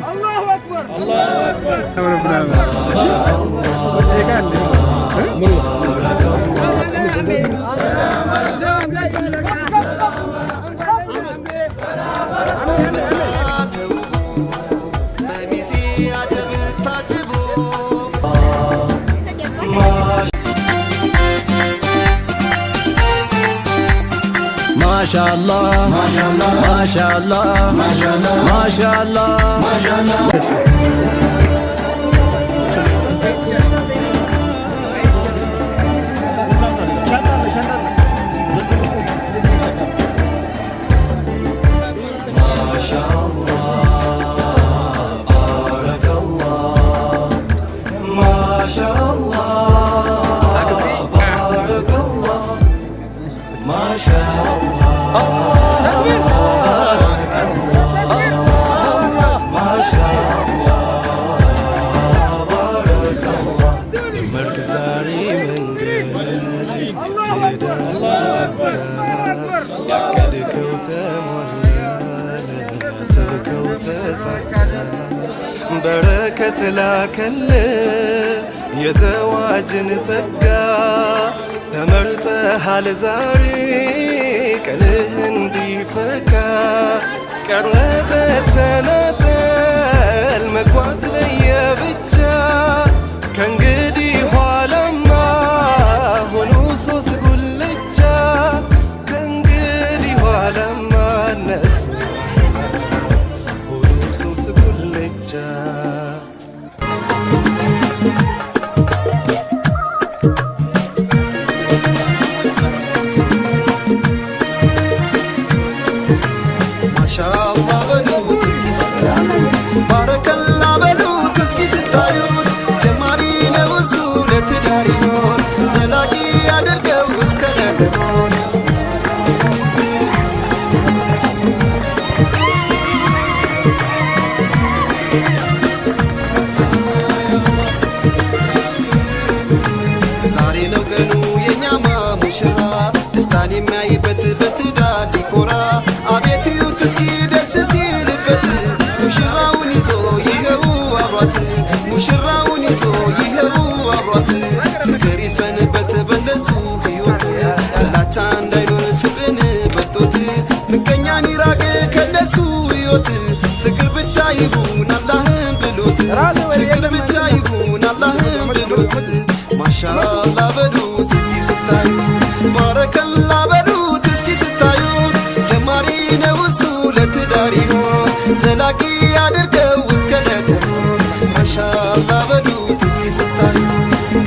الله أكبر الله أكبر ما شاء الله ما شاء الله ما شاء الله ما شاء الله ما شاء الله ما شاء الله በረከት ላከል የዘዋጅን ጸጋ ተመርጠሃል ዛሬ ቀንህ እንዲፈካ ቀረበ ተናጠል መጓዝ ለየብቻ ከእንግዲህ ኋላማ ሆኑ ሶስት ጉልቻ ከእንግዲህ ኋላማ እነሱ ሆኑ ሶስት ጉልቻ ፍቅር ብቻ ይሁን አላህን ብሎት ፍቅር ብቻ ይሁን አላህን ብሎት ማሻአላ በሉት እስኪ ስታዩ ባረከላ በሉት እስኪ ስታዩ ጀማሪ ነው እሱ ለትዳር ይሆን ዘላቂ አድርገው እስከ ለተሞት ማሻአላ በሉት እስኪ ስታዩ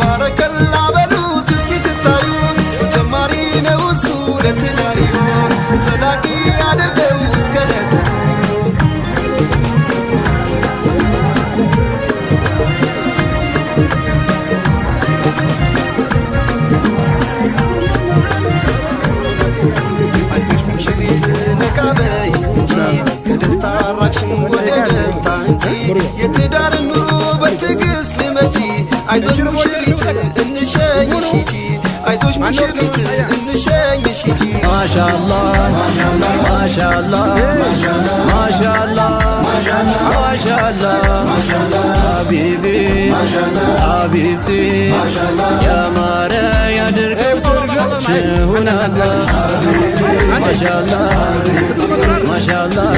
ባረከላ በሉት እስኪ ስታዩ ጀማሪ ነው እሱ ለትዳር ይሆን ዘላቂ አድርገው እስከ ለተሞት የትዳር ኑሮ በትዕግስት ልመጂ አይዞሽ ሙሽሪት እንሸኝሽ ሂጂ አይዞሽ ሙሽሪት እንሸኝሽ ሂጂ ማሻአላህ ማሻአላህ ማሻአላህ ማሻአላህ ሀቢቢ ሀቢብቲ ያማረ ያድርገው ሰርጋችን አላህ ማሻአላህ ማሻአላህ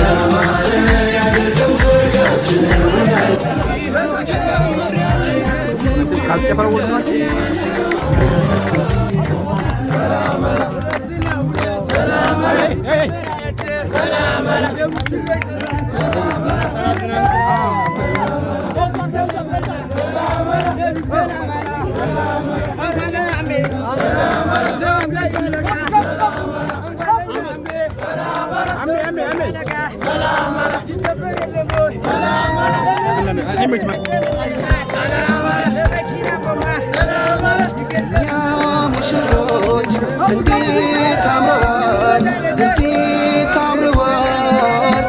ሙሽሮች እንዴት አምረዋል እንዴት አምረዋል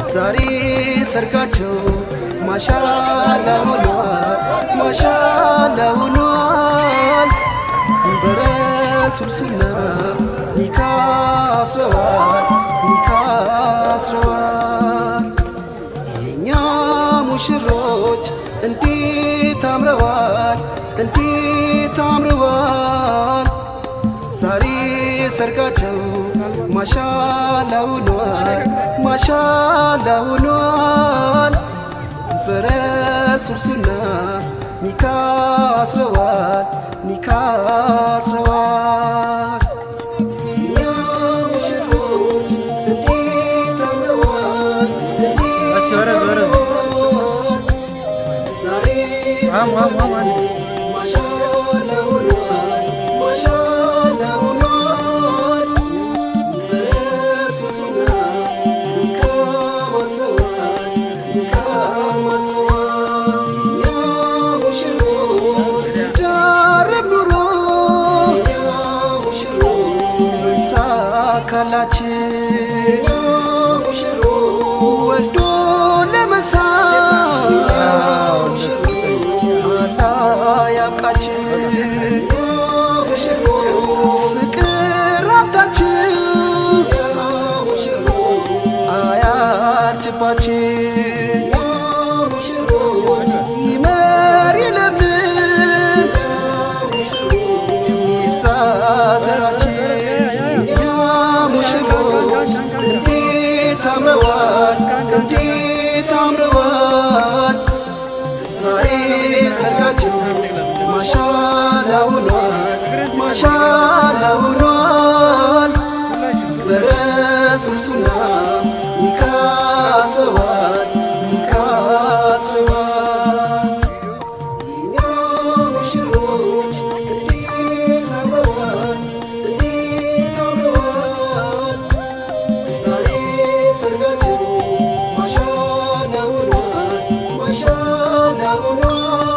ዛሬ ሰርጋቸው ማሻአላ ሆኗል ሆኗል በረሱል ሱና ኒካ አስረዋል ኒካ አስረዋል። የኛ ሙሽሮች እንዴት አምረዋል እንዴት አምረዋል። ዛሬ ሰርጋቸው ማሻአላ ሆኗል ማሻአላ ሆኗል። በረሱል ሱና ኒካ አስረዋል ኒካ አስረዋል። የኛ ሙሽሮች እንዴት አምረዋል እንዴት አምረዋል። ዛሬ ሰርጋቸው ማሻአላ ሆኗል ማሻአላ ሆኗል። በረሱል ሱና ኒካ አስረዋል ኒካ አስረዋል። የኛ ሙሽሮች ዳረብ ኑሮ የኛ ሙሽሮች ሳካላችን የኛ ሙሽሮች ወልዶ ለመሳም አላህ ያብቃችን። የኛ ሙሽሮች ፍቅር ሀብታችን የኛ ሙሽሮች አያልችባችን። የኛ ሙሽሮች ይመር ይለምልም የኛ ሙሽሮች ይብዛ ዘራችን። የኛ ሙሽሮች እንዴት አምረዋል እንዴት አምረዋል። ዛሬ ሰርጋቸው ማሻአላ ሆኗል ማሻአላ ሆኗል። በረሱል ሱና ኒካ አስረዋል ኒካ አስረዋል። የኛ ሙሽሮች እንዴት አምረዋል እንዴት አምረዋል። ዛሬ ሰርጋቸው ማሻአላ ሆኗል ማሻአላ ሆኗል።